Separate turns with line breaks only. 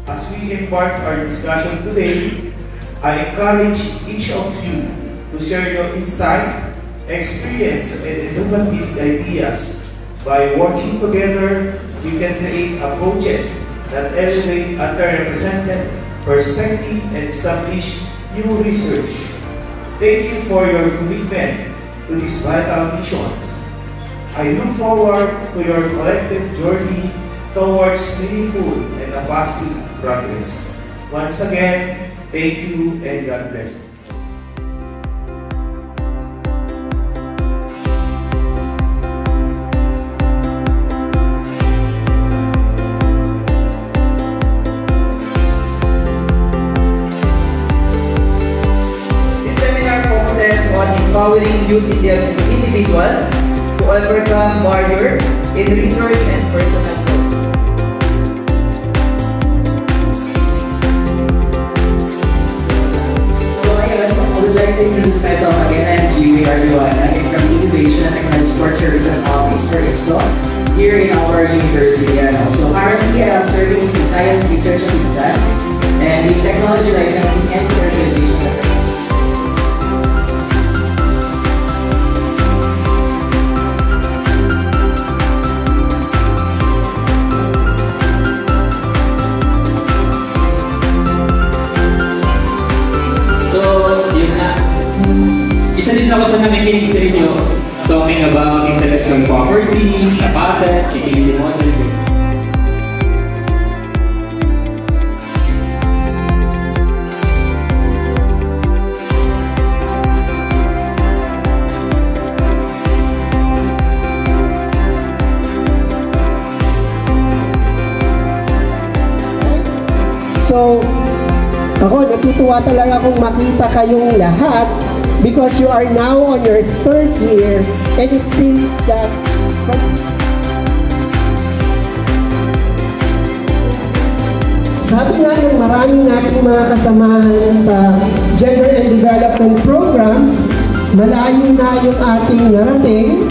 As we embark our discussion today, I encourage each of you to share your insight, experience, and innovative ideas. By working together, we can create approaches that elevate underrepresented perspective and establish new research. Thank you for your commitment to these vital missions. I look forward to your collective journey towards meaningful and positive progress. Once again, thank you and God bless you.
Empowering youth individual to overcome barrier in research and personal growth.
So ayun, I would like to introduce myself again. I'm Jiwi Arluana. I'm from Innovation and Technology Support Services Office for IPSO here in our university. So currently I'm serving as a Science Research Assistant and in Technology Licensing and Commercialization.
Isa din ako sa nakikinig sa inyo talking about intellectual property, sa patent, utility model.
So, ako natutuwa talaga akong makita kayong lahat because you are now on your third year and it seems that sabi nga ng maraming ating mga kasamahan sa Gender and Development Programs, malayo na yung ating narating